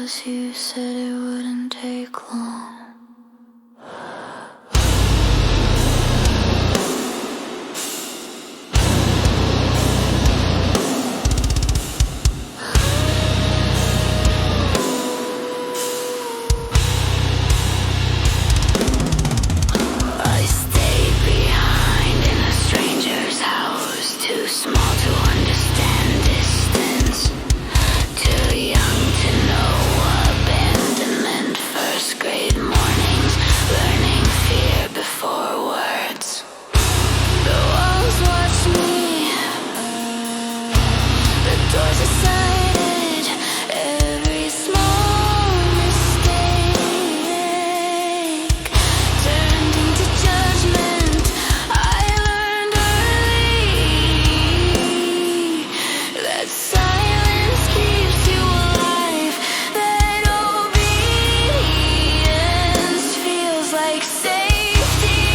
'cause you said it wouldn't take long. I stayed behind in a stranger's house, too small to understand distance, too young to know abandonment. First grade mornings, learning fear before words. The walls watch me, the doors decided. Every small mistake turned into judgment. I learned early that silence keeps you alive, that obedience feels like safety,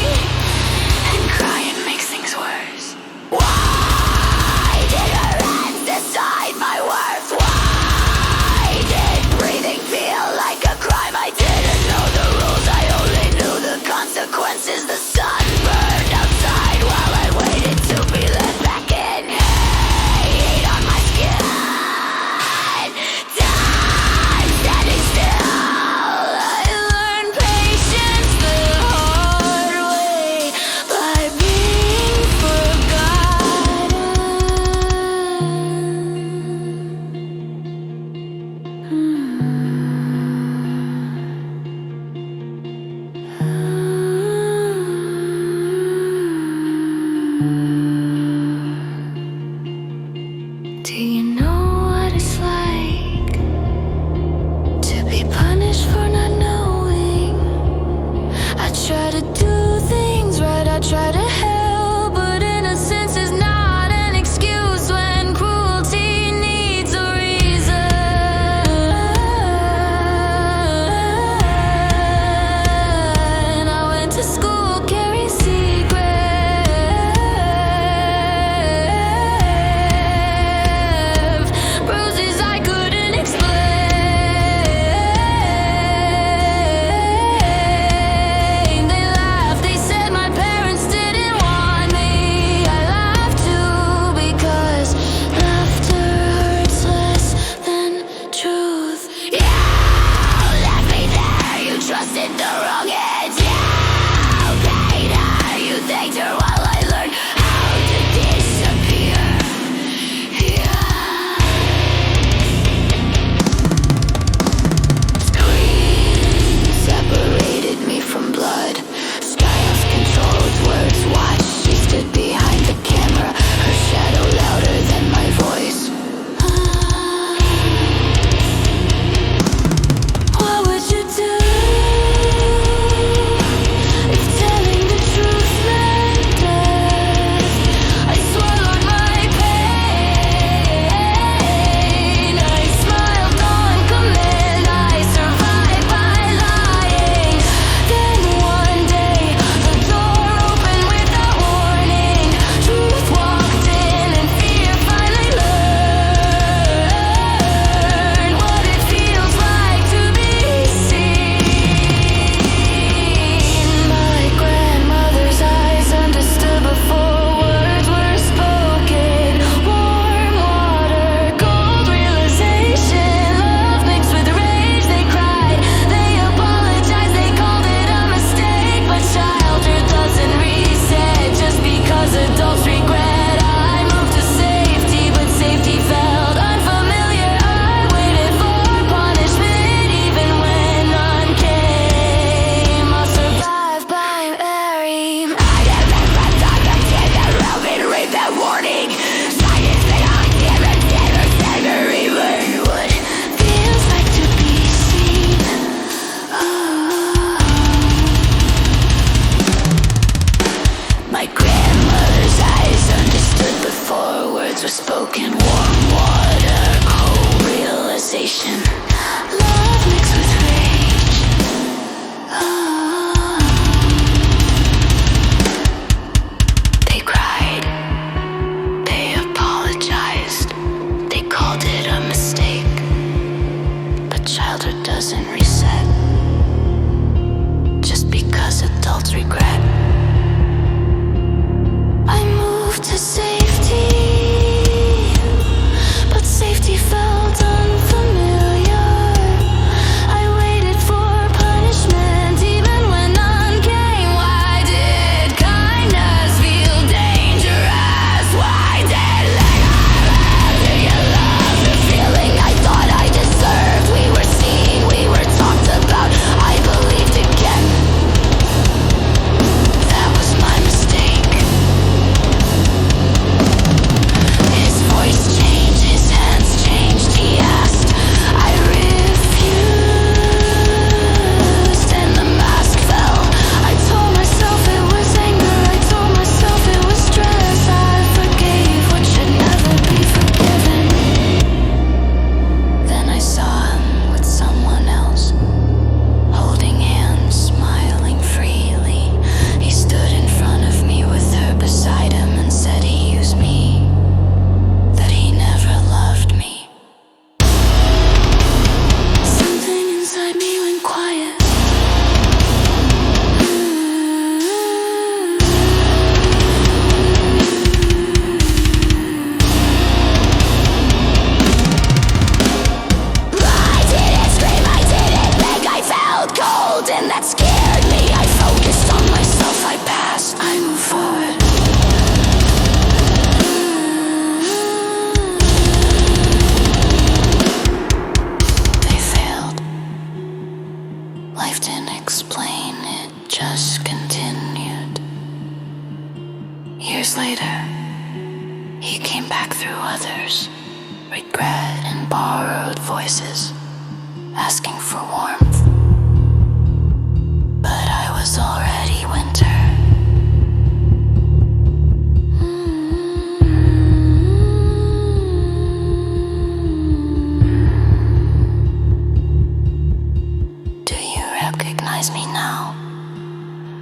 and crying makes things worse. Why did her hands decide my worth? Why did breathing feel like a crime? I didn't know the rules, I only knew the consequences. The sun burned outside while I waited to be let back in. Heat on my skin, time standing still. I learned patience the hard way by being forgotten. Do you know what it's like to be punished for not knowing? I try to do things right, I try to help, but innocence is not an excuse when cruelty needs a reason. I went to school carrying secrets, bruises I couldn't explain. They laughed, they said my parents didn't want me. I laughed too because laughter hurts less than truth. You left me there, you trusted the wrong hands. You paid her, you thanked her while I learned how to disappear. Screams separated me from blood. Styles controlled words. Watch, she stood behind the camera, her shadow louder than my voice. What would you do Life didn't explain, it just continued. Years later, he came back through others, regret and borrowed voices, asking for warmth. But I was already winter. Do you recognize me now?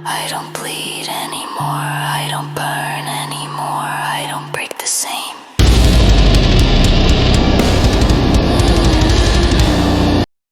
I don't bleed anymore, I don't burn anymore, I don't break the same.